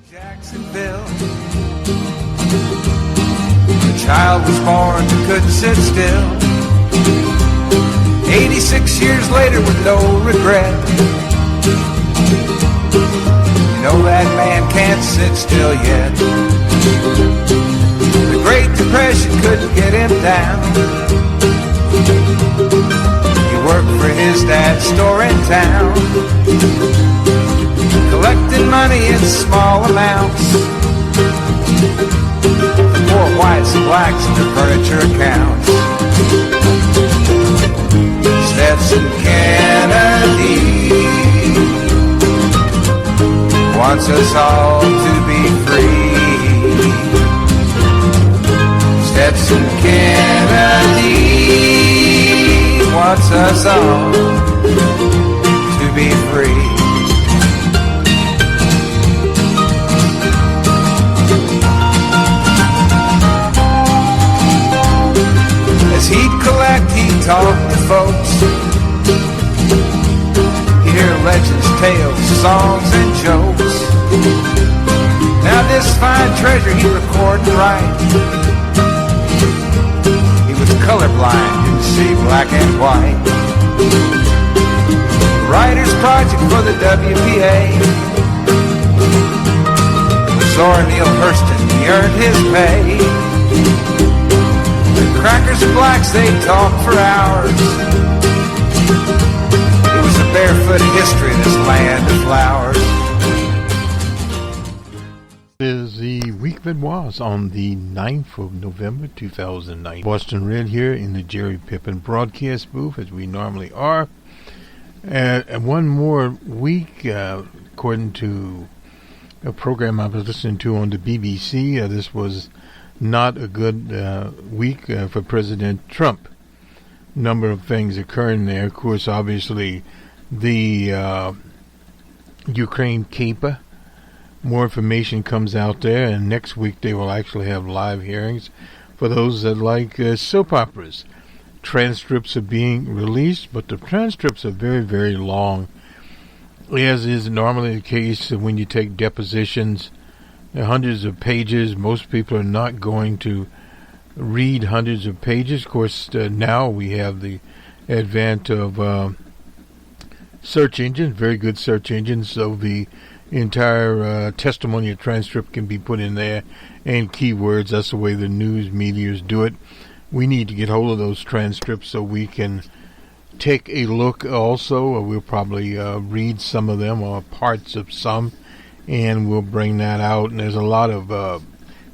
Jacksonville, the child was born who couldn't sit still. 86 years later with no regret. You know that man can't sit still yet. The Great Depression couldn't get him down. He worked for his dad's store in town, collecting money in small amounts. Poor whites and blacks in their furniture accounts. Stetson Kennedy wants us all to be free. Stetson Kennedy wants us all to be free. As he'd collect, he'd talk to folks. He'd hear legends, tales, songs, and jokes. Now this fine treasure he'd record and write. He was colorblind, didn't see black and white. Writer's project for the WPA. Zora Neale Hurston, he earned his pay. Crackers and blacks, they talk for hours. It was a barefoot history, this land of flowers. This is the week that was on the 9th of November 2009. Boston Red here in the Jerry Pippin broadcast booth, as we normally are. And one more week, according to a program I was listening to on the BBC, this was not a good week for President Trump. Number of things occurring there. Of course, obviously, the Ukraine caper. More information comes out there, and next week they will actually have live hearings for those that like soap operas. Transcripts are being released, but the transcripts are very, very long, as is normally the case when you take depositions. Hundreds of pages. Most people are not going to read hundreds of pages. Of course, now we have the advent of search engines, very good search engines, so the entire testimonial transcript can be put in there, and keywords. That's the way the news medias do it. We need to get hold of those transcripts so we can take a look also. We'll probably read some of them or parts of some, and we'll bring that out. And there's a lot of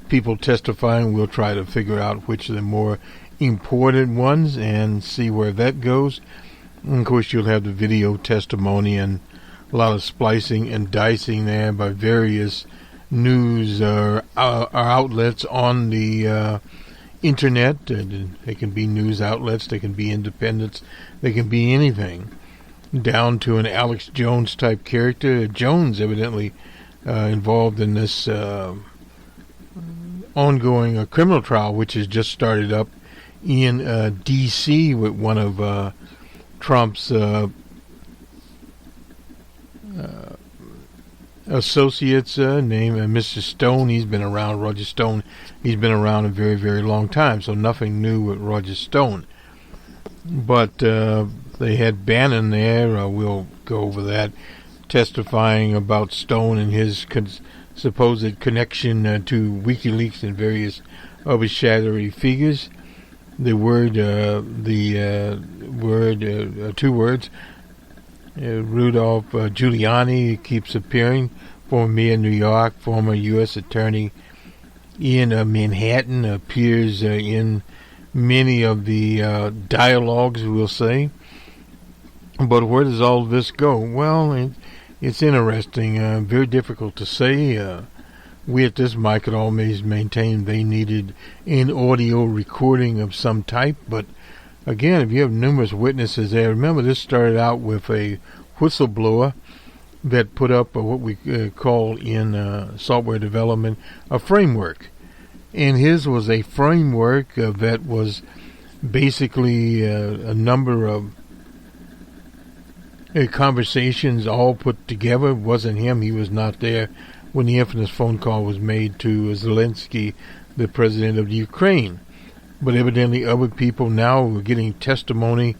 people testifying. We'll try to figure out which are the more important ones and see where that goes. And of course, you'll have the video testimony and a lot of splicing and dicing there by various news outlets on the internet. They can be news outlets, they can be independents, they can be anything, down to an Alex Jones type character. Jones evidently involved in this ongoing criminal trial, which has just started up in D.C. with one of Trump's associates named Mr. Stone. He's been around, Roger Stone. He's been around a very, very long time, so nothing new with Roger Stone. But they had Bannon there. We'll go over that, testifying about Stone and his supposed connection to WikiLeaks and various other shadowy figures. Two words. Rudolph Giuliani keeps appearing, former mayor of New York, former U.S. attorney in Manhattan, appears in many of the dialogues, we'll say. But where does all this go? Well, it's interesting, very difficult to say. We at this mic could always maintain they needed an audio recording of some type, but again, if you have numerous witnesses there, remember this started out with a whistleblower that put up what we call in software development a framework. And his was a framework that was basically a number of conversations all put together. It wasn't him, he was not there, when the infamous phone call was made to Zelensky, the president of Ukraine. But evidently other people now are getting testimony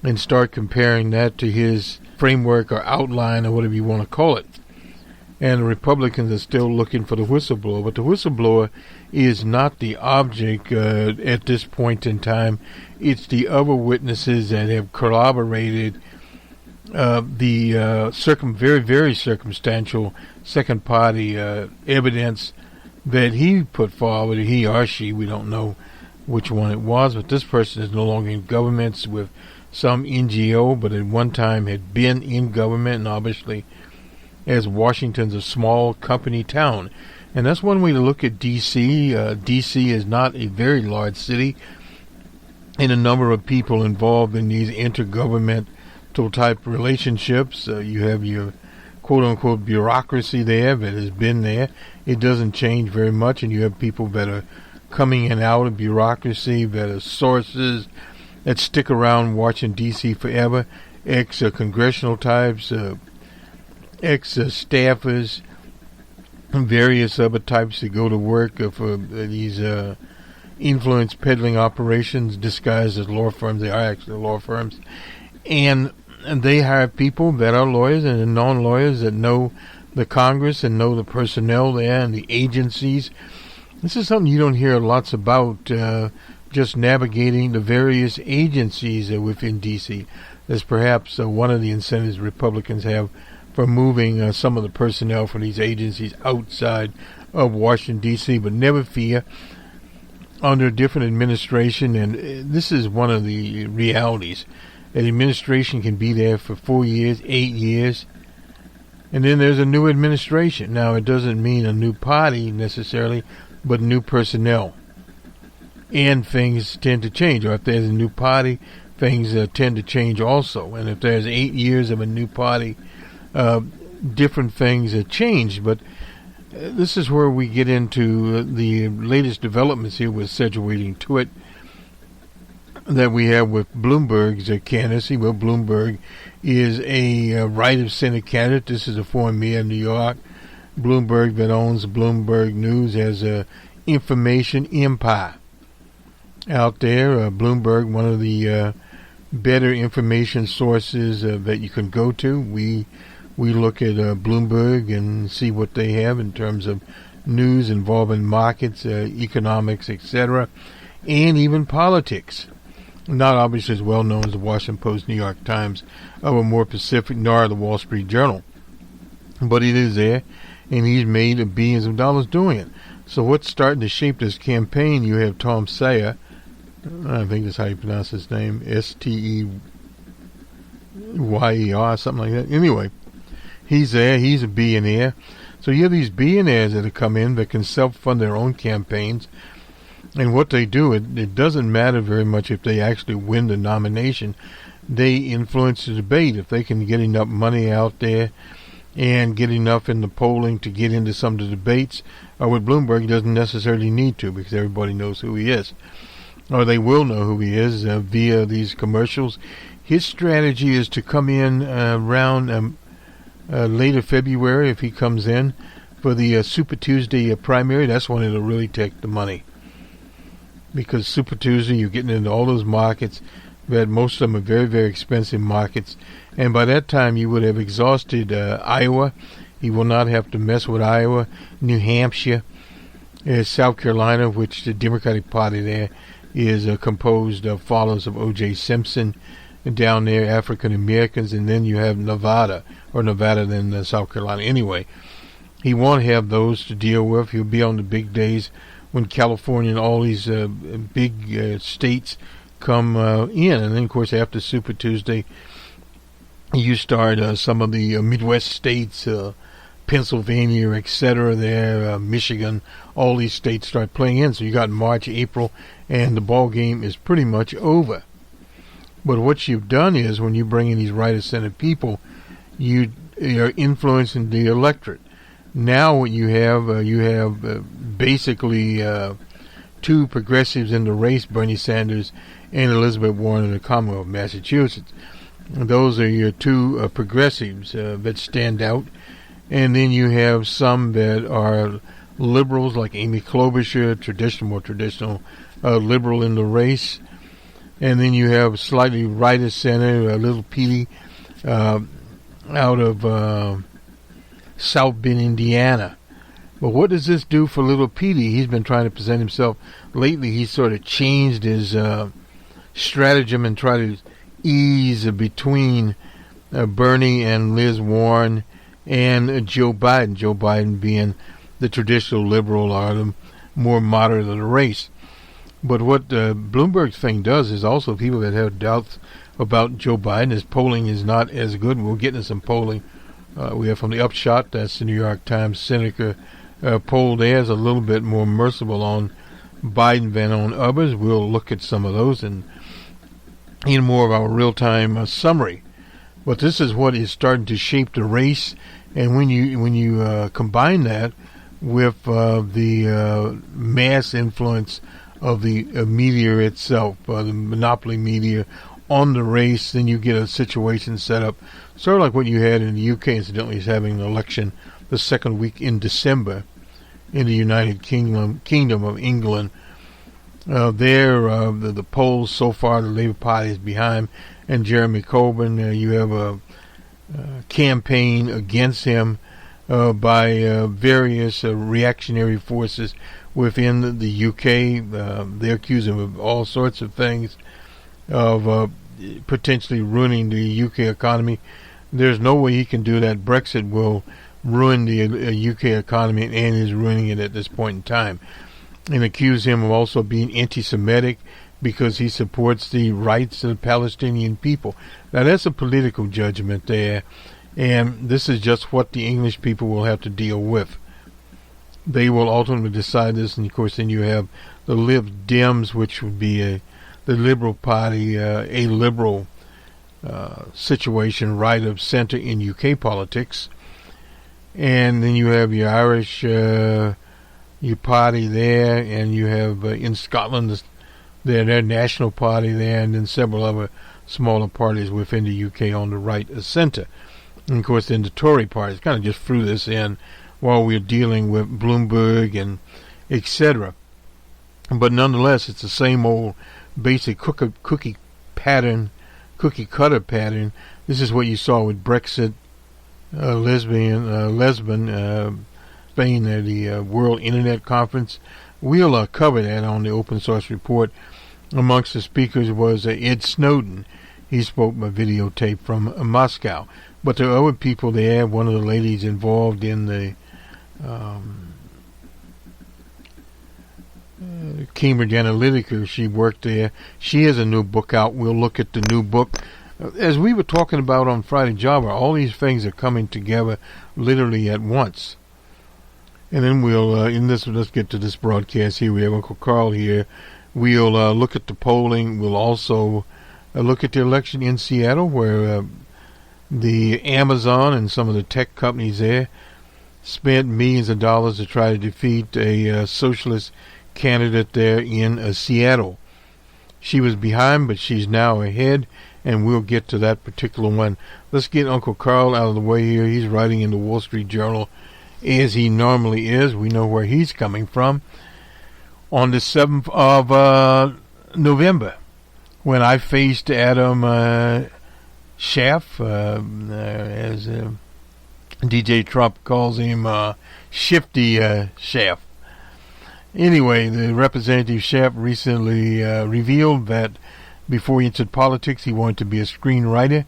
and start comparing that to his framework or outline or whatever you want to call it. And the Republicans are still looking for the whistleblower, but the whistleblower is not the object at this point in time. It's the other witnesses that have corroborated the very, very circumstantial second-party evidence that he put forward, he or she, we don't know which one it was, but this person is no longer in government with some NGO, but at one time had been in government, and obviously as Washington's a small company town. And that's one way to look at D.C. D.C. is not a very large city, and a number of people involved in these intergovernmental type relationships. You have your quote-unquote bureaucracy there that has been there. It doesn't change very much, and you have people that are coming in and out of bureaucracy, that are sources that stick around Washington, D.C. forever, ex-congressional types, ex-staffers, various other types that go to work for these influence peddling operations disguised as law firms. They are actually law firms. And they hire people that are lawyers and non-lawyers that know the Congress and know the personnel there and the agencies. This is something you don't hear lots about, just navigating the various agencies within D.C. That's perhaps one of the incentives Republicans have for moving some of the personnel from these agencies outside of Washington, D.C. But never fear, under a different administration, and this is one of the realities, an administration can be there for 4 years, 8 years, and then there's a new administration. Now, it doesn't mean a new party necessarily, but new personnel. And things tend to change. Or if there's a new party, things tend to change also. And if there's 8 years of a new party, different things have changed. But this is where we get into the latest developments here with graduating to it that we have with Bloomberg's candidacy. Well, Bloomberg is a right-of-center candidate. This is a former mayor of New York. Bloomberg, that owns Bloomberg News, has a information empire out there. Bloomberg, one of the better information sources that you can go to. We look at Bloomberg and see what they have in terms of news involving markets, economics, etc., and even politics. Not obviously as well known as the Washington Post, New York Times, or more Pacific, nor the Wall Street Journal. But it is there, and he's made billions of dollars doing it. So what's starting to shape this campaign? You have Tom Steyer, I think that's how you pronounce his name, Steyer, something like that. Anyway, he's there. He's a billionaire. So you have these billionaires that have come in that can self-fund their own campaigns. And what they do, it doesn't matter very much if they actually win the nomination. They influence the debate. If they can get enough money out there and get enough in the polling to get into some of the debates, with Bloomberg, he doesn't necessarily need to because everybody knows who he is. Or they will know who he is via these commercials. His strategy is to come in around later February, if he comes in, for the Super Tuesday primary. That's when it'll really take the money. Because Super Tuesday, you're getting into all those markets that most of them are very, very expensive markets. And by that time, you would have exhausted Iowa. You will not have to mess with Iowa, New Hampshire, South Carolina, which the Democratic Party there is composed of followers of O.J. Simpson, and down there, African Americans, and then you have Nevada, then South Carolina. Anyway, he won't have those to deal with. He'll be on the big days when California and all these big states come in. And then, of course, after Super Tuesday, you start some of the Midwest states, Pennsylvania, etc. there, Michigan, all these states start playing in. So you got March, April, and the ball game is pretty much over. But what you've done is, when you bring in these right-of-center people, you are influencing the electorate. Now what you have basically two progressives in the race, Bernie Sanders and Elizabeth Warren in the Commonwealth of Massachusetts. And those are your two progressives that stand out. and then you have some that are liberals like Amy Klobuchar, more traditional liberal in the race, and then you have slightly right of center, Little Petey out of South Bend, Indiana. But what does this do for Little Petey? He's been trying to present himself lately. He's sort of changed his stratagem and tried to ease between Bernie and Liz Warren and Joe Biden. Joe Biden being the traditional liberal or the more moderate of the race. But what Bloomberg's thing does is also people that have doubts about Joe Biden, his polling is not as good. We'll get into some polling. We have from the Upshot, that's the New York Times Seneca poll there, is a little bit more merciful on Biden than on others. We'll look at some of those and in more of our real-time summary. But this is what is starting to shape the race, and when you combine that with the mass influence of the media itself, the monopoly media on the race, then you get a situation set up sort of like what you had in the UK. Incidentally, is having an election the second week in December in the United Kingdom of England. The polls so far, the Labour Party is behind, and Jeremy Corbyn, you have a campaign against him by various reactionary forces within the UK. They accuse him of all sorts of things, of potentially ruining the UK economy. There's no way he can do that. Brexit will ruin the UK economy and is ruining it at this point in time. And accuse him of also being anti-Semitic because he supports the rights of the Palestinian people. Now that's a political judgment there, and this is just what the English people will have to deal with. They will ultimately decide this, and of course then you have the Lib Dems, which would be the Liberal Party, a liberal situation, right of center in UK politics. And then you have your Irish your party there, and you have in Scotland their national party there, and then several other smaller parties within the UK on the right of centre. And of course then the Tory parties kind of just threw this in while we're dealing with Bloomberg and etc. But nonetheless, it's the same old basic cookie cutter pattern. This is what you saw with Brexit, Lisbon, Spain, the World Internet Conference. We'll cover that on the Open Source Report. Amongst the speakers was Ed Snowden. He spoke by videotape from Moscow. But there are other people there. One of the ladies involved in the Cambridge Analytica, she worked there. She has a new book out. We'll look at the new book. As we were talking about on Friday Java, all these things are coming together literally at once. And then we'll, let's get to this broadcast here. We have Uncle Carl here. We'll look at the polling. We'll also look at the election in Seattle, where the Amazon and some of the tech companies there spent millions of dollars to try to defeat a socialist candidate there in Seattle. She was behind, but she's now ahead, and we'll get to that particular one. Let's get Uncle Carl out of the way here. He's writing in the Wall Street Journal, as he normally is. We know where he's coming from. On the 7th of November, when I faced Adam Schaff, as DJ Trump calls him, Shifty Schaff. Anyway, the Representative Schaff recently revealed that before he entered politics, he wanted to be a screenwriter.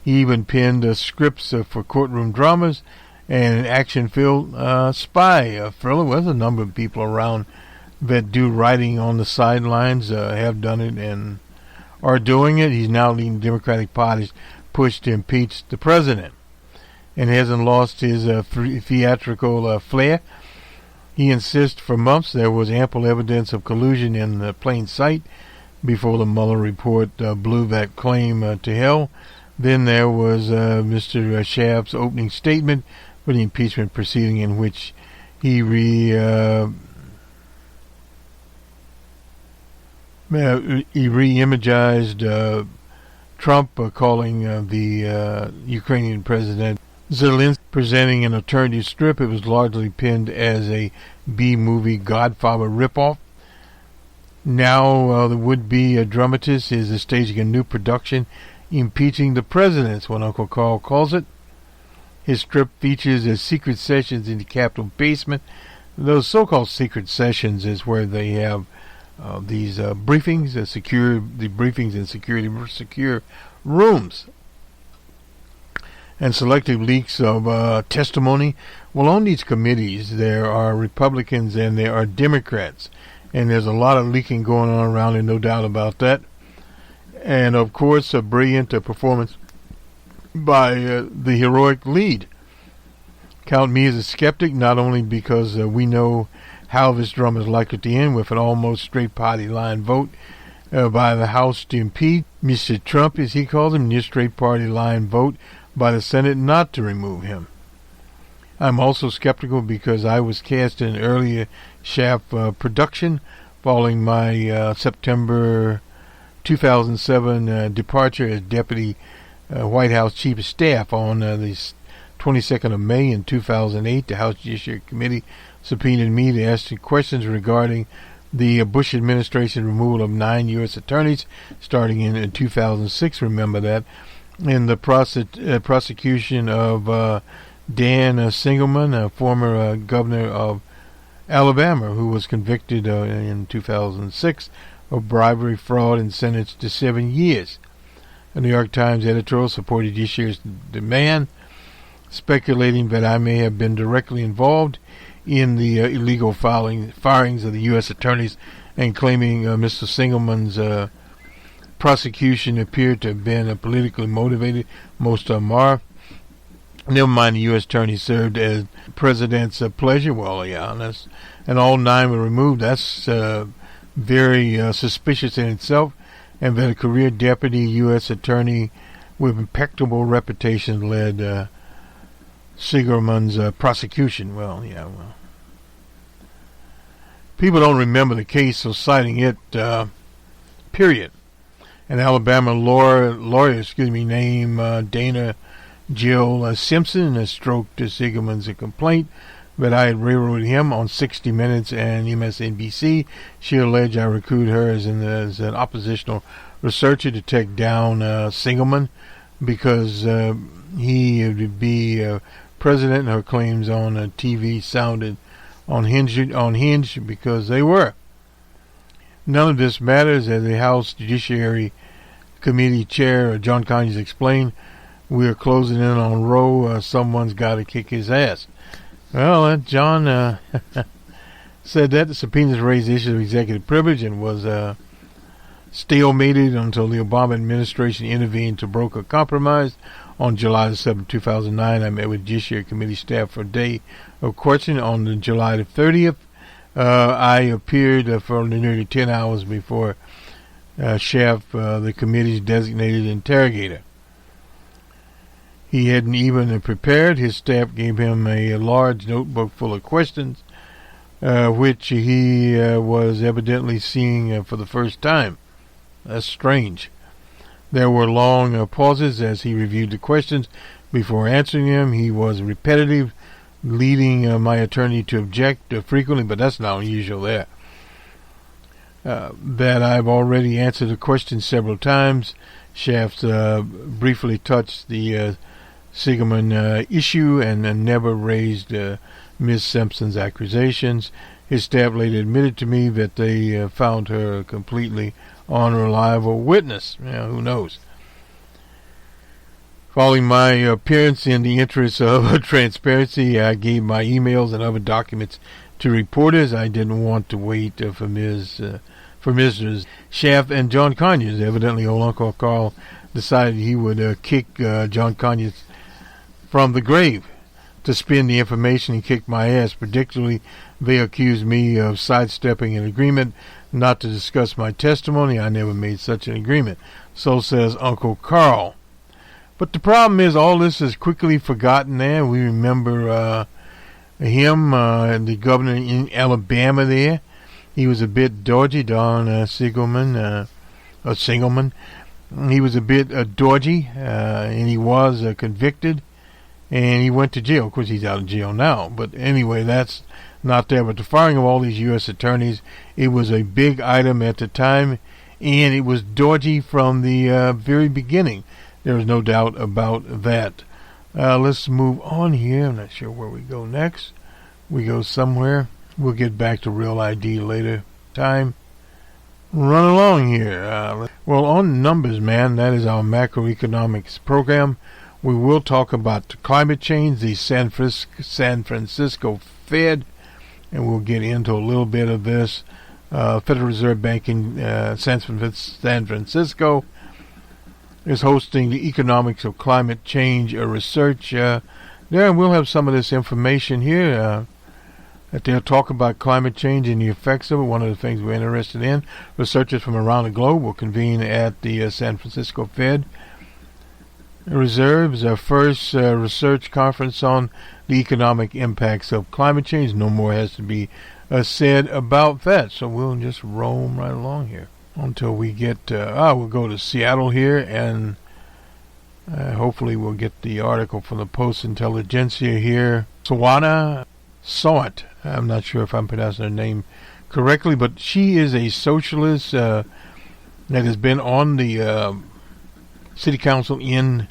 He even penned scripts for courtroom dramas and an action-filled spy thriller. Well, there's a number of people around that do writing on the sidelines, have done it and are doing it. He's now leading the Democratic Party's push to impeach the president, and hasn't lost his theatrical flair. He insists for months there was ample evidence of collusion in plain sight before the Mueller report blew that claim to hell. Then there was Mr. Schaff's opening statement for the impeachment proceeding, in which he re-imagized Trump, calling the Ukrainian president Zelensky presenting an alternative strip. It was largely pinned as a B-movie Godfather ripoff. Now the would-be dramatist is staging a new production impeaching the president, that's what Uncle Carl calls it. His strip features secret sessions in the Capitol basement. Those so-called secret sessions is where they have these briefings, briefings in secure rooms, and selective leaks of testimony. Well, on these committees, there are Republicans and there are Democrats, and there's a lot of leaking going on around there, no doubt about that. And of course, a brilliant performance by the heroic lead. Count me as a skeptic, not only because we know how this drama is likely to end with an almost straight party line vote by the House to impeach Mr. Trump, as he calls him, near straight party line vote by the Senate not to remove him. I'm also skeptical because I was cast in an earlier Shaft production following my September 2007 departure as Deputy White House Chief of Staff. On the 22nd of May in 2008, the House Judiciary Committee subpoenaed me to ask questions regarding the Bush administration removal of 9 U.S. attorneys starting in 2006, remember that, in the prosecution of Dan Singelman, former governor of Alabama, who was convicted in 2006 of bribery, fraud, and sentenced to 7 years. A New York Times editorial supported this year's demand, speculating that I may have been directly involved in the illegal firings of the U.S. attorneys, and claiming Mr. Singelman's prosecution appeared to have been politically motivated. Most of them are. Never mind, the U.S. attorney served as president's pleasure. Well, yeah, and all 9 were removed. That's very suspicious in itself, and that a career deputy U.S. attorney with impeccable reputation led Singelman's prosecution. Well, people don't remember the case, so citing it, period. An Alabama lawyer, named Dana Jill Simpson stroked Singelman's complaint that I had railroaded him on 60 Minutes and MSNBC. She alleged I recruited her as an oppositional researcher to take down Singelman because he would be president, and her claims on TV sounded unhinged because they were. None of this matters, as the House Judiciary Committee Chair John Conyers explained. We are closing in on Roe. Someone's got to kick his ass. Well, John said that the subpoenas raised the issue of executive privilege and was stalemated until the Obama administration intervened to broker a compromise. On July 7, 2009, I met with Judiciary Committee staff for a day of questioning. On July the 30th, I appeared for nearly 10 hours before Shaft, the committee's designated interrogator. He hadn't even prepared. His staff gave him a large notebook full of questions, which he was evidently seeing for the first time. That's strange. There were long pauses as he reviewed the questions before answering them. He was repetitive, leading my attorney to object frequently, but that's not unusual there. That I've already answered the question several times. Shaft briefly touched the Singelman issue and never raised Ms. Simpson's accusations. His staff later admitted to me that they found her a completely unreliable witness. Who knows? Following my appearance, in the interest of transparency, I gave my emails and other documents to reporters. I didn't want to wait for Mrs. Shaft and John Conyers. Evidently, old Uncle Carl decided he would kick John Conyers from the grave to spin the information and kick my ass. Particularly, they accused me of sidestepping an agreement not to discuss my testimony. I never made such an agreement. So says Uncle Carl. But the problem is all this is quickly forgotten there. We remember him, the governor in Alabama there. He was a bit dodgy, Don Singelman. He was a bit dodgy, and he was convicted and he went to jail. Of course, he's out of jail now. But anyway, that's not there. But the firing of all these U.S. attorneys, it was a big item at the time, and it was dodgy from the very beginning. There is no doubt about that. Let's move on here. I'm not sure where we go next. We go somewhere. We'll get back to Real ID later time. Run along here. Well, on numbers, man, that is our macroeconomics program. We will talk about climate change, the San Francisco Fed, and we'll get into a little bit of this. Federal Reserve Bank in San Francisco is hosting the economics of climate change research. There, we'll have some of this information here. That they'll talk about climate change and the effects of it, one of the things we're interested in. Researchers from around the globe will convene at the San Francisco Fed Reserve's first research conference on the economic impacts of climate change. No more has to be said about that, so we'll just roam right along here until we get, we'll go to Seattle here, and hopefully we'll get the article from the Post-Intelligentsia here. Sawant, I'm not sure if I'm pronouncing her name correctly, but she is a socialist that has been on the city council in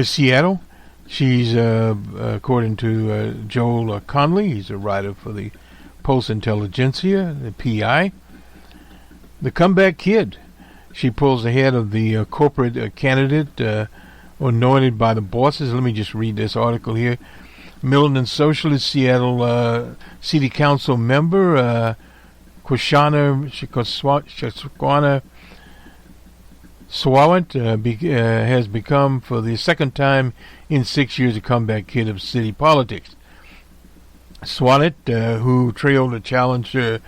Seattle. She's, according to Joel Conley, he's a writer for the Post-Intelligentsia, the PI, the comeback kid. She pulls ahead of the corporate candidate anointed by the bosses. Let me just read this article here. Militant Socialist Seattle City Council member Shoshana Sawant has become, for the second time in 6 years, a comeback kid of city politics. Sawant, who trailed the challenger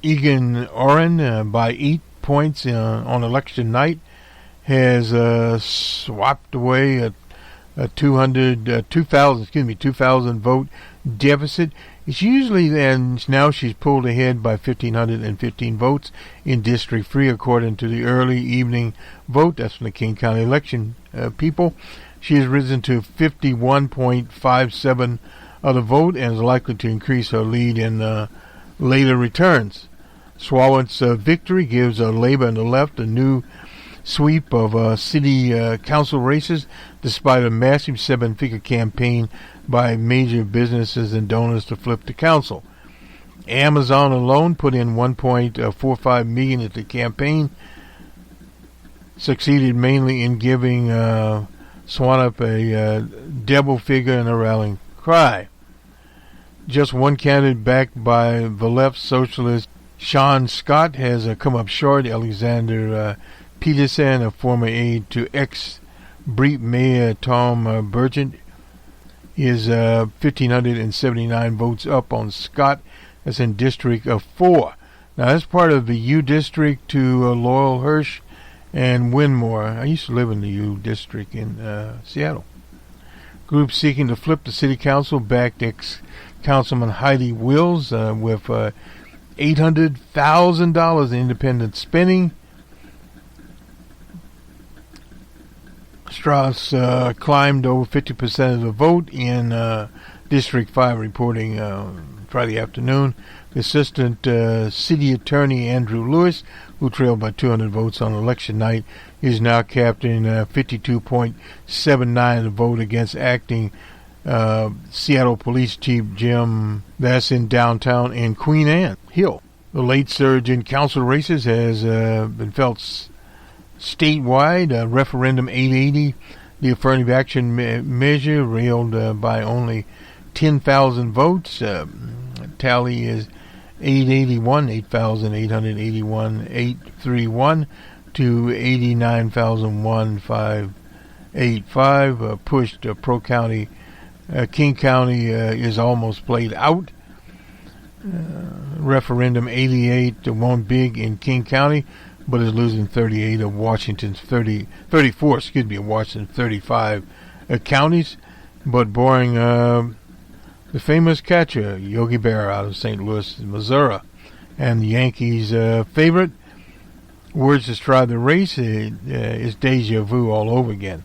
Egan Oren by 8 points on election night, has swapped away a 2,000 vote deficit. It's usually, and now she's pulled ahead by 1,515 votes in District 3, according to the early evening vote. That's from the King County election people. She has risen to 51.57 of the vote and is likely to increase her lead in later returns. Swawant's victory gives Labor and the left a new sweep of city council races, despite a massive 7-figure campaign by major businesses and donors to flip the council. Amazon alone put in $1.45 million at the campaign, succeeded mainly in giving Swanup a double figure and a rallying cry. Just one candidate backed by the left socialist Sean Scott has come up short. Alexander Peterson, a former aide to ex-Breep Mayor Tom Burgent, is 1,579 votes up on Scott. That's in District 4. Now, that's part of the U District to Laurel Hirsch and Winmore. I used to live in the U District in Seattle. Group seeking to flip the city council backed ex-councilman Heidi Wills with $800,000 in independent spending. Strauss climbed over 50% of the vote in District 5, reporting Friday afternoon. The assistant city attorney Andrew Lewis, who trailed by 200 votes on election night, is now capturing 52.79 of the vote against acting Seattle Police Chief Jim. That's in downtown in Queen Anne Hill. The late surge in council races has been felt statewide. Referendum 880, the affirmative action measure, railed by only 10,000 votes. Tally is 8,881, to 89,1585. Pushed pro-county. King County is almost played out. Referendum 88 won big in King County, but is losing 38 of Washington's 34 of Washington's 35 counties, but boring the famous catcher Yogi Berra out of St. Louis, Missouri, and the Yankees' favorite. Words describe the race is deja vu all over again.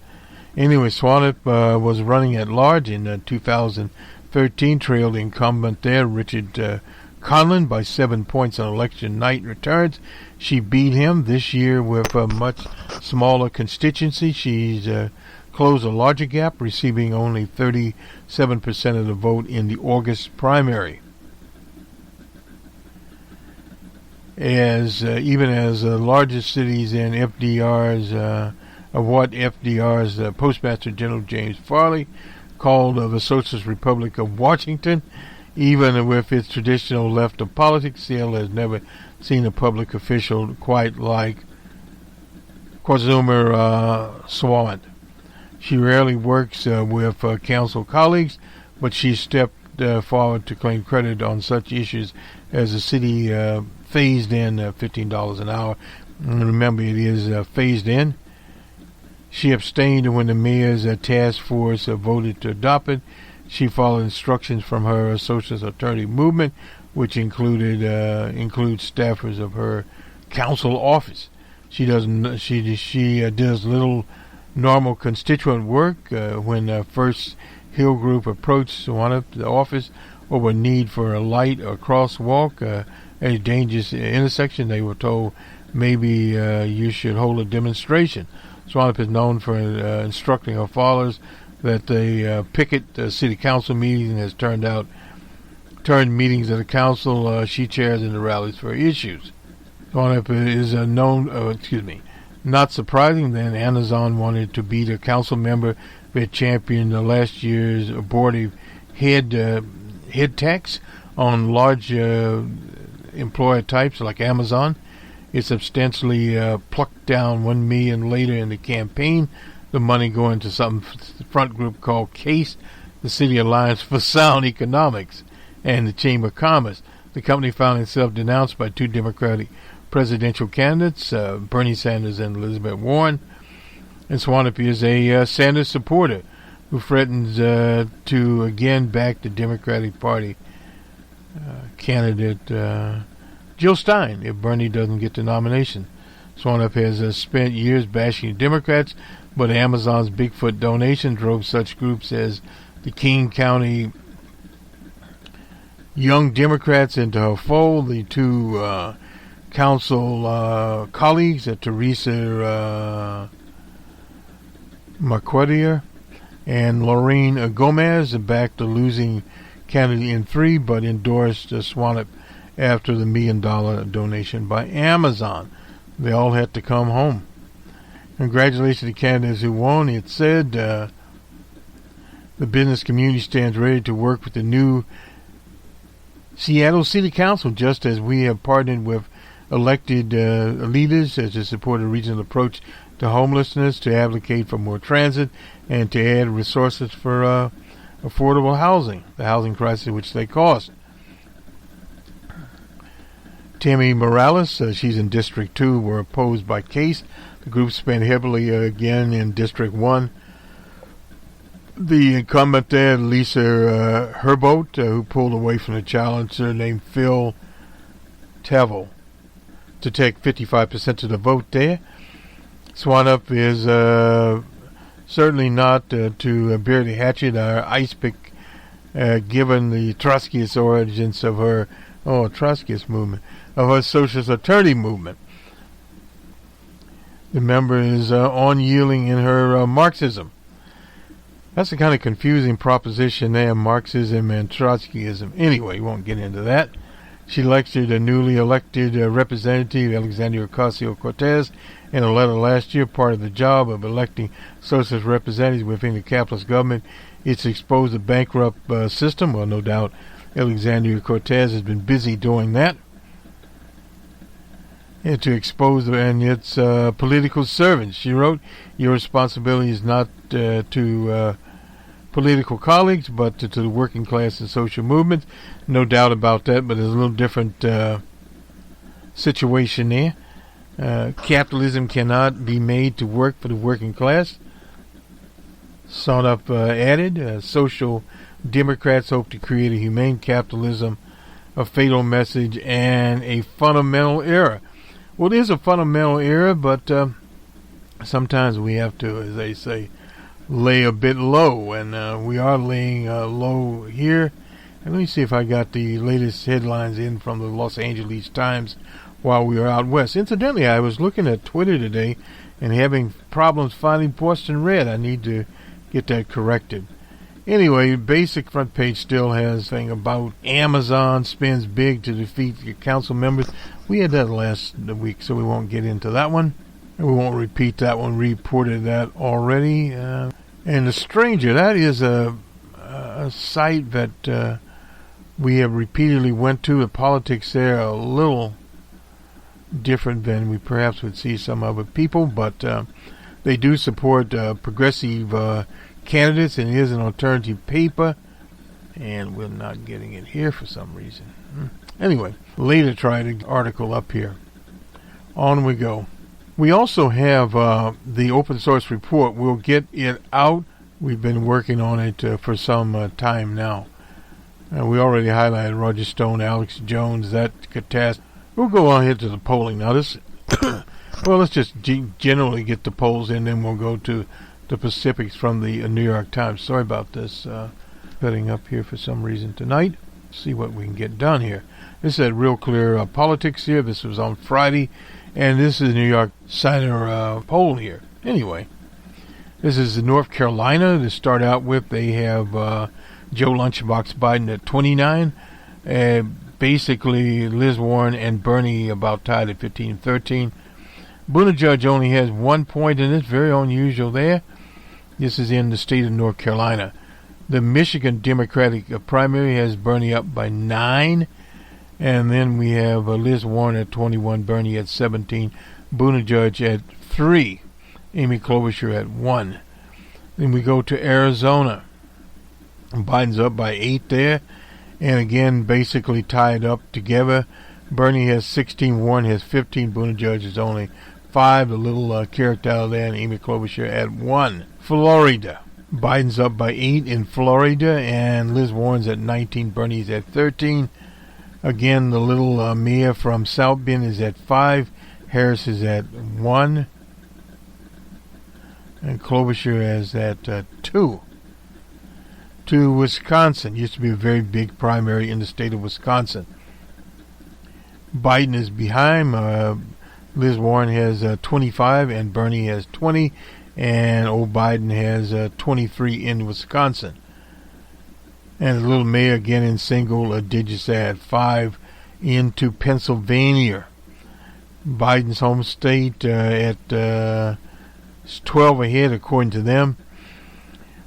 Anyway, Swanup was running at large in 2013, trailed incumbent there, Richard Conlon, by 7 points on election night returns. She beat him this year with a much smaller constituency. She's closed a larger gap, receiving only 37% of the vote in the August primary. Even as the largest cities in what FDR's Postmaster General James Farley called the Socialist Republic of Washington, even with its traditional left of politics, Seattle has never seen a public official quite like Quazumar Sawant. She rarely works with council colleagues, but she stepped forward to claim credit on such issues as the city phased in $15 an hour. And remember, it is phased in. She abstained when the mayor's task force voted to adopt it. She followed instructions from her socialist attorney movement, which includes staffers of her council office. She does little normal constituent work. When First Hill Group approached the office over a need for a light or crosswalk at a dangerous intersection, they were told maybe you should hold a demonstration. Swanup is known for instructing her followers that they picket city council meetings, and has turned meetings of the council she chairs into rallies for issues. Swanup is not surprising then Amazon wanted to beat a council member that championed last year's abortive head tax on large employer types like Amazon. It substantially plucked down $1 million later in the campaign. The money going to some front group called CASE, the City Alliance for Sound Economics, and the Chamber of Commerce. The company found itself denounced by two Democratic presidential candidates, Bernie Sanders and Elizabeth Warren. And Swanup is a Sanders supporter who threatens to again back the Democratic Party candidate Jill Stein if Bernie doesn't get the nomination. Swanup has spent years bashing Democrats, but Amazon's Bigfoot donation drove such groups as the King County Young Democrats into her fold. The two council colleagues, Teresa Marquardt and Lorraine Gomez, backed the losing candidate in 3, but endorsed Swanup after the $1 million donation by Amazon. They all had to come home. Congratulations to the candidates who won. It said the business community stands ready to work with the new Seattle City Council, just as we have partnered with elected leaders to support a regional approach to homelessness, to advocate for more transit, and to add resources for affordable housing, the housing crisis which they caused. Tammy Morales, she's in District 2, were opposed by Case. The group spent heavily again in District 1. The incumbent there, Lisa Herboat, who pulled away from the challenger named Phil Tavel to take 55% of the vote there. Swanup is certainly not to bury the hatchet or ice pick, given the Trotskyist origins of her Trotskyist movement, of her socialist attorney movement. The member is unyielding in her Marxism. That's a kind of confusing proposition there, Marxism and Trotskyism. Anyway, we won't get into that. She lectured a newly elected representative, Alexandria Ocasio-Cortez, in a letter last year. Part of the job of electing socialist representatives within the capitalist government is to expose the bankrupt system. Well, no doubt Alexandria Cortez has been busy doing that. And to expose its political servants. She wrote, your responsibility is not to political colleagues, but to the working class and social movements. No doubt about that, but there's a little different situation there. Capitalism cannot be made to work for the working class. Swanup added, social Democrats hope to create a humane capitalism, a fatal message, and a fundamental error. Well, it is a fundamental error, but sometimes we have to, as they say, lay a bit low, and we are laying low here. And let me see if I got the latest headlines in from the Los Angeles Times while we were out west. Incidentally, I was looking at Twitter today and having problems finding Boston Red. I need to get that corrected. Anyway, basic front page still has a thing about Amazon spends big to defeat your council members. We had that last week, so we won't get into that one. And we won't repeat that one. Reported that already. And The Stranger, that is a site that we have repeatedly went to. The politics there are a little different than we perhaps would see some other people, but they do support progressive candidates, and it is an alternative paper, and we're not getting it here for some reason. Anyway, later try the article up here. On we go. We also have the open source report. We'll get it out. We've been working on it for some time now. We already highlighted Roger Stone, Alex Jones, that catastrophe. We'll go on here to the polling. Now this, well, let's just generally get the polls in, then we'll go to the specifics from the New York Times. Sorry about this setting up here for some reason tonight. See what we can get done here. This is Real Clear Politics here. This was on Friday, and this is the New York Center poll here. Anyway, this is North Carolina. To start out with, they have Joe Lunchbox Biden at 29. Basically, Liz Warren and Bernie about tied at 15-13. Buttigieg only has 1 point, and it's very unusual there. This is in the state of North Carolina. The Michigan Democratic primary has Bernie up by 9. And then we have Liz Warren at 21, Bernie at 17, Buttigieg at 3, Amy Klobuchar at 1. Then we go to Arizona. Biden's up by 8 there. And again, basically tied up together. Bernie has 16, Warren has 15, Buttigieg is only 5. The little character out of there, and Amy Klobuchar at 1. Florida. Biden's up by 8 in Florida, and Liz Warren's at 19, Bernie's at 13. Again, the little mayor from South Bend is at 5. Harris is at 1. And Klobuchar is at 2. To Wisconsin. Used to be a very big primary in the state of Wisconsin. Biden is behind. Liz Warren has 25 and Bernie has 20. And old Biden has 23 in Wisconsin. And the little mayor again in single digits at 5 into Pennsylvania. Biden's home state at 12 ahead according to them.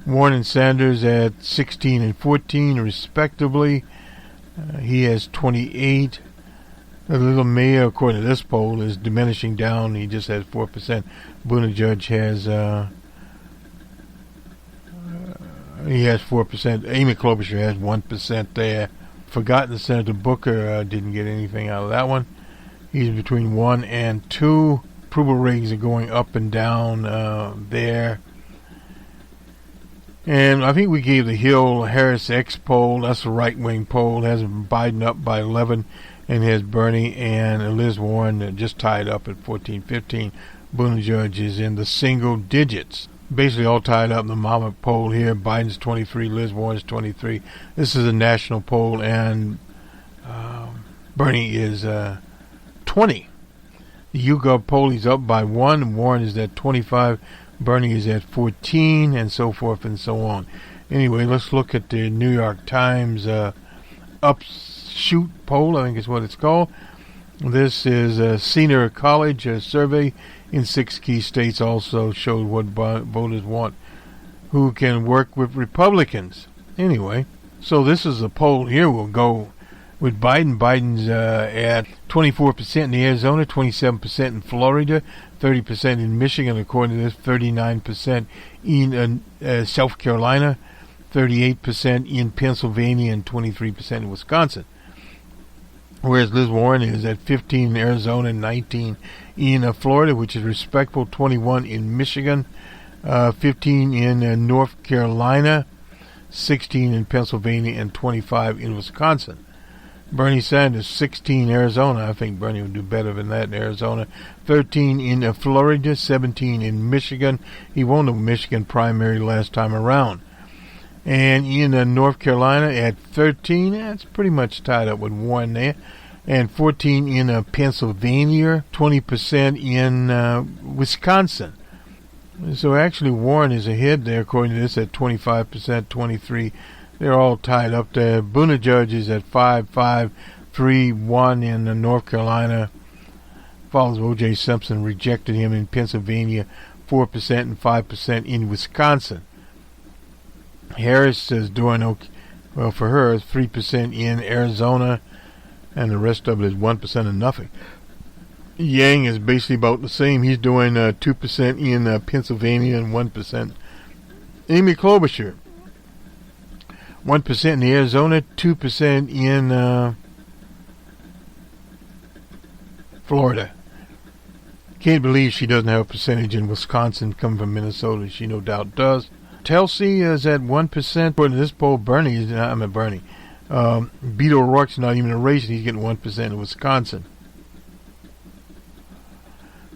Warren and Sanders at 16 and 14 respectively. He has 28. The little mayor, according to this poll, is diminishing down. He just has 4%. Buttigieg has he has 4%. Amy Klobuchar has 1% there. Forgotten Senator Booker didn't get anything out of that one. He's between 1 and 2. Approval ratings are going up and down there. And I think we gave the Hill-Harris X poll, that's a right-wing poll, has Biden up by 11 and has Bernie and Liz Warren just tied up at 14-15. Buttigieg is in the single digits. Basically all tied up in the mama poll here. Biden's 23, Liz Warren's 23. This is a national poll, and Bernie is 20. The YouGov poll is up by 1. Warren is at 25. Bernie is at 14, and so forth and so on. Anyway, let's look at the New York Times Upshoot poll, I think is what it's called. This is a senior college survey in 6 key states, also showed what voters want, who can work with Republicans. Anyway, so this is a poll here. We'll go with Biden. Biden's at 24% in Arizona, 27% in Florida, 30% in Michigan, according to this, 39% in South Carolina, 38% in Pennsylvania, and 23% in Wisconsin. Whereas Liz Warren is at 15 in Arizona, 19 in Florida, which is respectable, 21 in Michigan, 15 in North Carolina, 16 in Pennsylvania, and 25 in Wisconsin. Bernie Sanders, 16 Arizona. I think Bernie will do better than that in Arizona. 13 in Florida, 17 in Michigan. He won the Michigan primary last time around. And in North Carolina at 13, that's pretty much tied up with Warren there. And 14 in Pennsylvania, 20% in Wisconsin. So actually Warren is ahead there according to this at 25%, 23. They're all tied up there. Buttigieg is at 5, 3, 1 in North Carolina. Follows O.J. Simpson, rejected him in Pennsylvania, 4% and 5% in Wisconsin. Harris is doing okay. Well, for her, it's 3% in Arizona, and the rest of it is 1% and nothing. Yang is basically about the same. He's doing 2% in Pennsylvania and 1%. Amy Klobuchar, 1% in Arizona, 2% in Florida. Can't believe she doesn't have a percentage in Wisconsin coming from Minnesota. She no doubt does. Telsey is at 1%. According to this poll, Bernie. Beto O'Rourke's not even a race, and he's getting 1% in Wisconsin.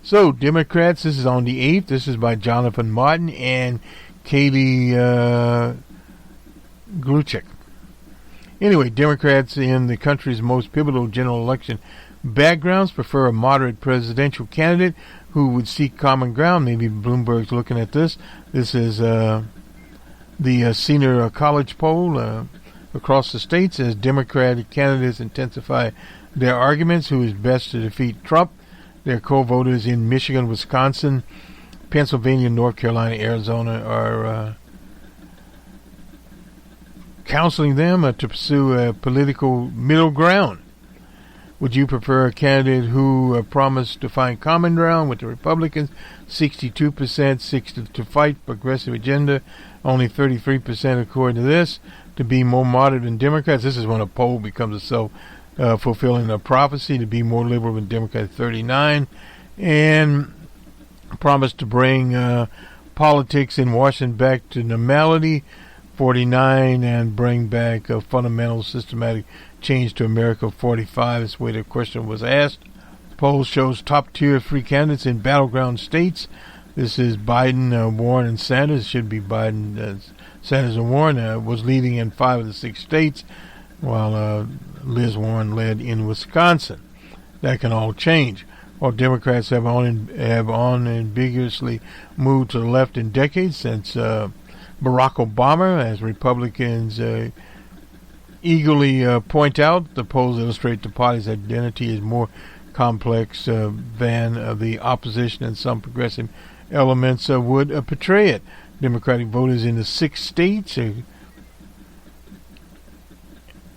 So, Democrats, this is on the 8th. This is by Jonathan Martin and Katie Gluchik. Anyway, Democrats in the country's most pivotal general election backgrounds prefer a moderate presidential candidate who would seek common ground. Maybe Bloomberg's looking at this. This is the senior college poll across the states as Democratic candidates intensify their arguments who is best to defeat Trump. Their co-voters in Michigan, Wisconsin, Pennsylvania, North Carolina, Arizona are counseling them to pursue a political middle ground. Would you prefer a candidate who promised to find common ground with the Republicans? 62%, 60 to fight progressive agenda. Only 33% according to this to be more moderate than Democrats. This is when a poll becomes a self-fulfilling prophecy to be more liberal than Democrats. 39, and promised to bring politics in Washington back to normality. 49, and bring back a fundamental systematic change to America. 45 is where the question was asked. The poll shows top-tier three candidates in battleground states. This is Biden, Warren, and Sanders. It should be Biden, Sanders, and Warren. Was leading in 5 of the 6 states, while Liz Warren led in Wisconsin. That can all change. While Democrats have unambiguously moved to the left in decades since Barack Obama, as Republicans eagerly point out, the polls illustrate the party's identity is more complex than the opposition and some progressive elements would portray it. Democratic voters in the 6 states,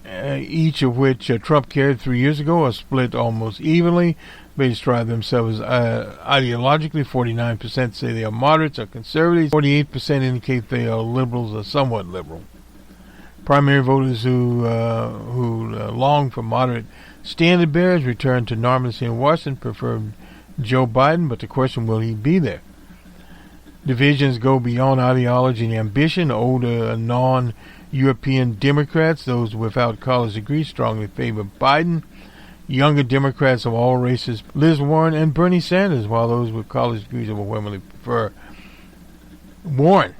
each of which Trump carried 3 years ago, are split almost evenly. They describe themselves ideologically. 49% say they are moderates or conservatives. 48% indicate they are liberals or somewhat liberal. Primary voters who long for moderate standard bearers return to normalcy in Washington prefer Joe Biden, but the question, will he be there? Divisions go beyond ideology and ambition. Older non-European Democrats, those without college degrees, strongly favor Biden. Younger Democrats of all races, Liz Warren and Bernie Sanders, while those with college degrees overwhelmingly prefer Warren.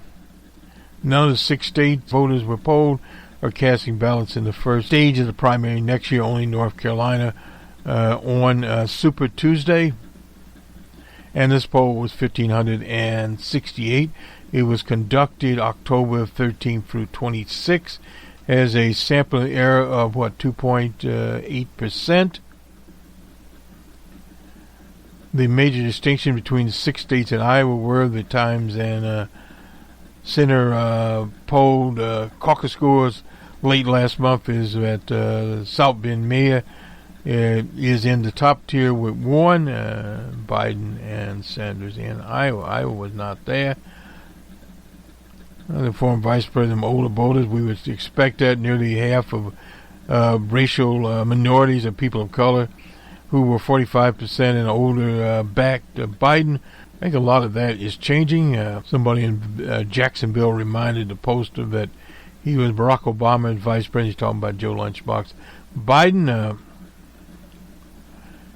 None of the 6 state voters were polled are casting ballots in the first stage of the primary next year. Only North Carolina on Super Tuesday. And this poll was 1,568. It was conducted October 13th through 26th. Has a sampling error of 2.8%. The major distinction between the 6 states and Iowa were the Times and Center polled caucus scores late last month is that South Bend Mayor is in the top tier with Warren, Biden, and Sanders in Iowa. Iowa was not there. The former Vice President of older voters, we would expect that nearly half of racial minorities and people of color who were 45% and older backed Biden. I think a lot of that is changing. Somebody in Jacksonville reminded the poster that he was Barack Obama's vice president. He's talking about Joe Lunchbox Biden,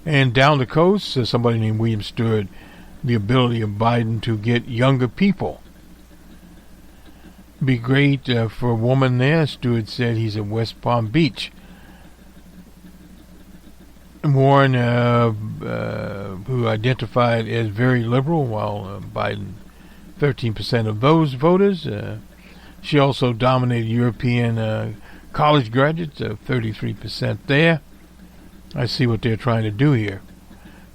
and down the coast, somebody named William Stewart, the ability of Biden to get younger people. Be great for a woman there. Stewart said he's at West Palm Beach. Warren, who identified as very liberal, while Biden, 13% of those voters. She also dominated European college graduates, 33% there. I see what they're trying to do here.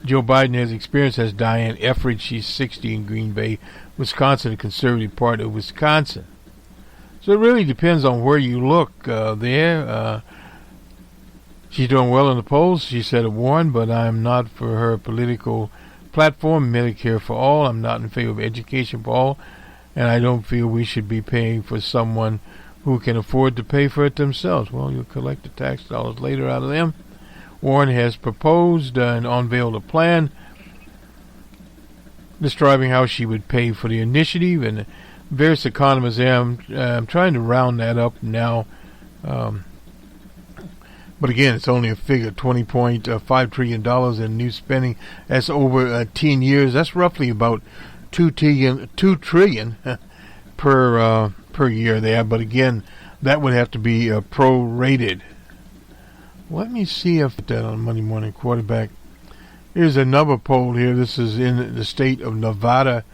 Joe Biden has experience as Diane Effridge. She's 60 in Green Bay, Wisconsin, the conservative part of Wisconsin. So it really depends on where you look there. She's doing well in the polls, she said of Warren, but I'm not for her political platform, Medicare for all. I'm not in favor of education for all, and I don't feel we should be paying for someone who can afford to pay for it themselves. Well, you'll collect the tax dollars later out of them. Warren has proposed and unveiled a plan describing how she would pay for the initiative, and various economists there. I'm trying to round that up now. But again, it's only a figure, $20.5 trillion in new spending. That's over 10 years. That's roughly about $2 trillion per year there. But again, that would have to be prorated. Let me see if that on Monday Morning Quarterback. Here's another poll here. This is in the state of Nevada.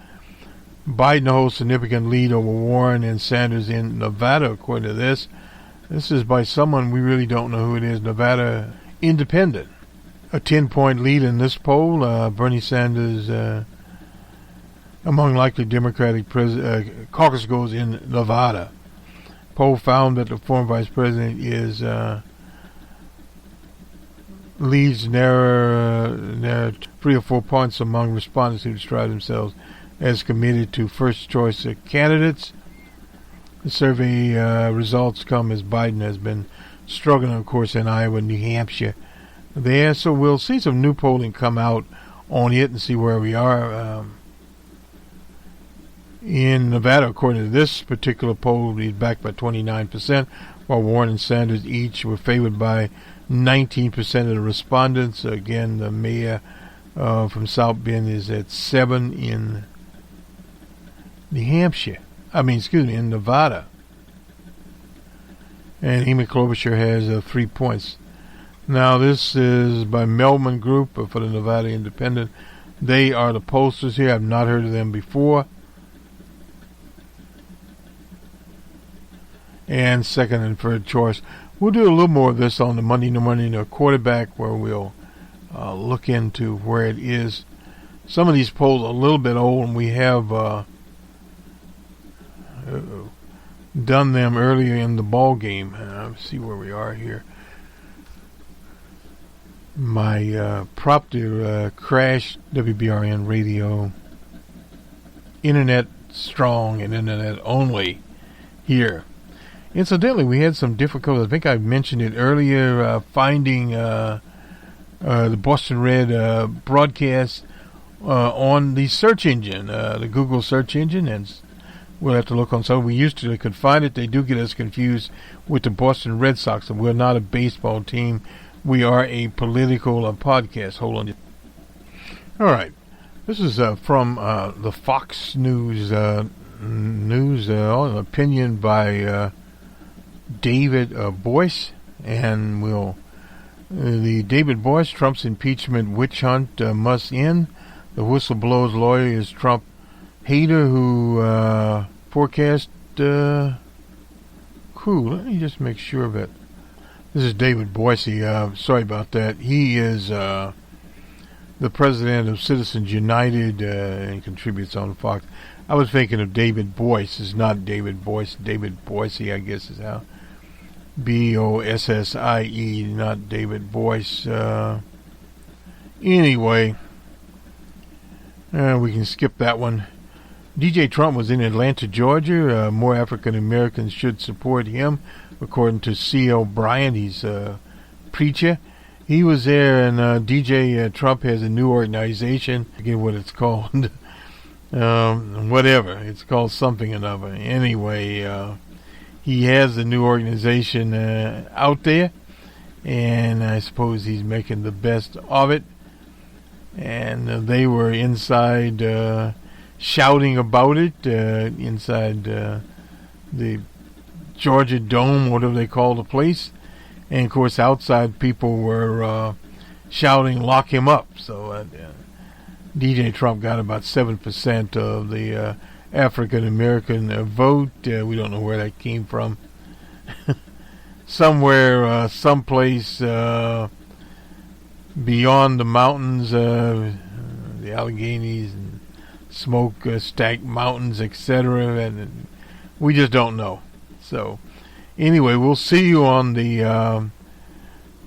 Biden holds significant lead over Warren and Sanders in Nevada, according to this. This is by someone we really don't know who it is. Nevada Independent. A 10-point lead in this poll. Bernie Sanders among likely Democratic caucus goes in Nevada. Poll found that the former vice president is leads narrow 3 or 4 points among respondents who describe themselves as committed to first choice candidates. The survey results come as Biden has been struggling, of course, in Iowa and New Hampshire there. So we'll see some new polling come out on it and see where we are. In Nevada, according to this particular poll, he's backed by 29%, while Warren and Sanders each were favored by 19% of the respondents. Again, the mayor from South Bend is at 7 in New Hampshire. In Nevada. And Amy Klobuchar has 3 points. Now, this is by Melman Group for the Nevada Independent. They are the pollsters here. I've not heard of them before. And second and third choice. We'll do a little more of this on the Monday Morning Quarterback, where we'll look into where it is. Some of these polls are a little bit old, and we have done them earlier in the ball game. Let's see where we are here. My prompter crashed. WBRN radio, internet strong and internet only here. Incidentally, we had some difficulties. I think I mentioned it earlier, finding the Boston Red broadcast on the search engine, the Google search engine, and we'll have to look on some. We used to could find it. They do get us confused with the Boston Red Sox. And we're not a baseball team. We are a political podcast. Hold on. All right. This is from the Fox News opinion by David Boyce. And the David Boyce, Trump's impeachment witch hunt must end. The whistleblower's lawyer is Trump hater who forecast Let me just make sure of it. This is David Boyce. Sorry about that. He is the president of Citizens United and contributes on Fox. I was thinking of David Boyce. It's not David Boyce. David Boyce, I guess, is how. B-O-S-S-I-E, not David Boyce. Anyway, we can skip that one. DJ Trump was in Atlanta, Georgia. More African Americans should support him, according to C.L. Bryant. He's a preacher. He was there, and DJ Trump has a new organization. I forget what it's called. Whatever. It's called something or another. Anyway, he has a new organization out there, and I suppose he's making the best of it. And they were inside shouting about it inside the Georgia Dome, whatever they call the place. And of course, outside people were shouting, "Lock him up!" So DJ Trump got about 7% of the African American vote. We don't know where that came from. Somewhere, someplace beyond the mountains, the Alleghenies and smoke-stacked mountains, etc. And we just don't know. So, anyway, we'll see you on the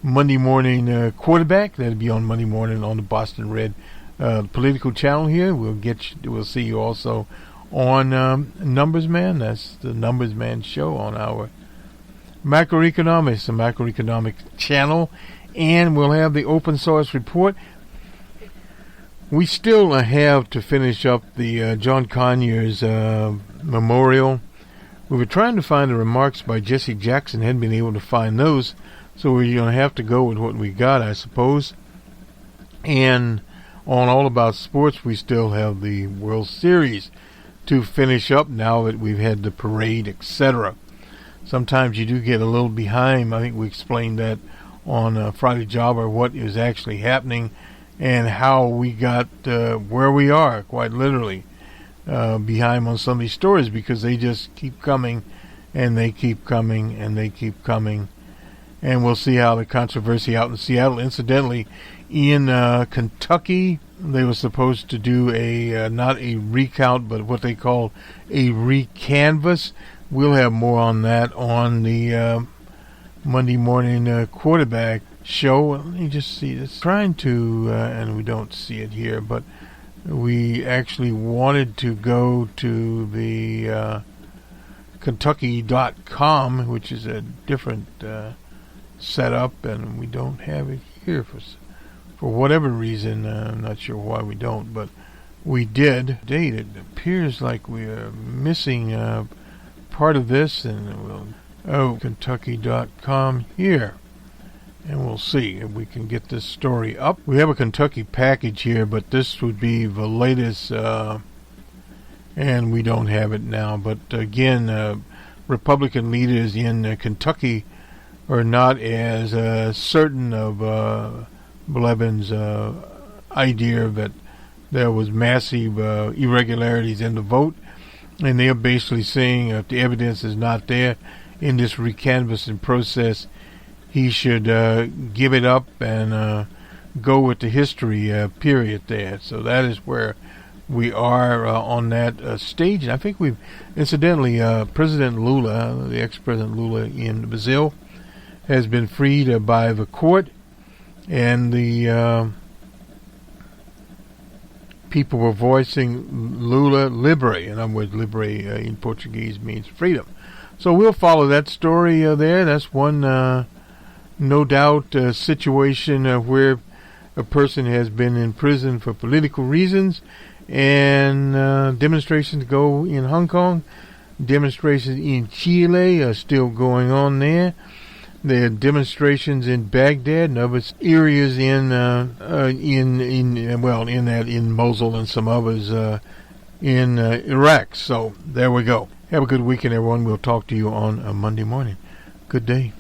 Monday morning quarterback. That'll be on Monday morning on the Boston Red political channel here. We'll see you also on Numbers Man. That's the Numbers Man show on our macroeconomics, the macroeconomic channel, and we'll have the open source report. We still have to finish up the John Conyers memorial. We were trying to find the remarks by Jesse Jackson, hadn't been able to find those, so we're going to have to go with what we got, I suppose. And on All About Sports, we still have the World Series to finish up now that we've had the parade, etc. Sometimes you do get a little behind. I think we explained that on Friday Jobber, what is actually happening and how we got where we are, quite literally, behind on some of these stories, because they just keep coming and they keep coming and they keep coming. And we'll see how the controversy out in Seattle. Incidentally, in Kentucky, they were supposed to do a not a recount, but what they call a recanvass. We'll have more on that on the Monday morning quarterback show. Let me just see this. Trying to, and we don't see it here, but we actually wanted to go to the Kentucky.com, which is a different setup, and we don't have it here for whatever reason. I'm not sure why we don't, but we did. Date, it appears like we are missing part of this, and we'll Kentucky.com here, and we'll see if we can get this story up. We have a Kentucky package here, but this would be the latest, and we don't have it now. But again, Republican leaders in Kentucky are not as certain of Blevin's idea that there was massive irregularities in the vote, and they're basically saying if the evidence is not there in this recanvassing process, he should give it up and go with the history period there. So that is where we are on that stage. And I think we've, incidentally, President Lula, the ex-President Lula in Brazil, has been freed by the court, and the people were voicing Lula libre. In other words, libre in Portuguese means freedom. So we'll follow that story there. That's one, no doubt, situation where a person has been in prison for political reasons, and demonstrations go in Hong Kong. Demonstrations in Chile are still going on there. There are demonstrations in Baghdad and other areas in Mosul and some others in Iraq. So there we go. Have a good weekend, everyone. We'll talk to you on Monday morning. Good day.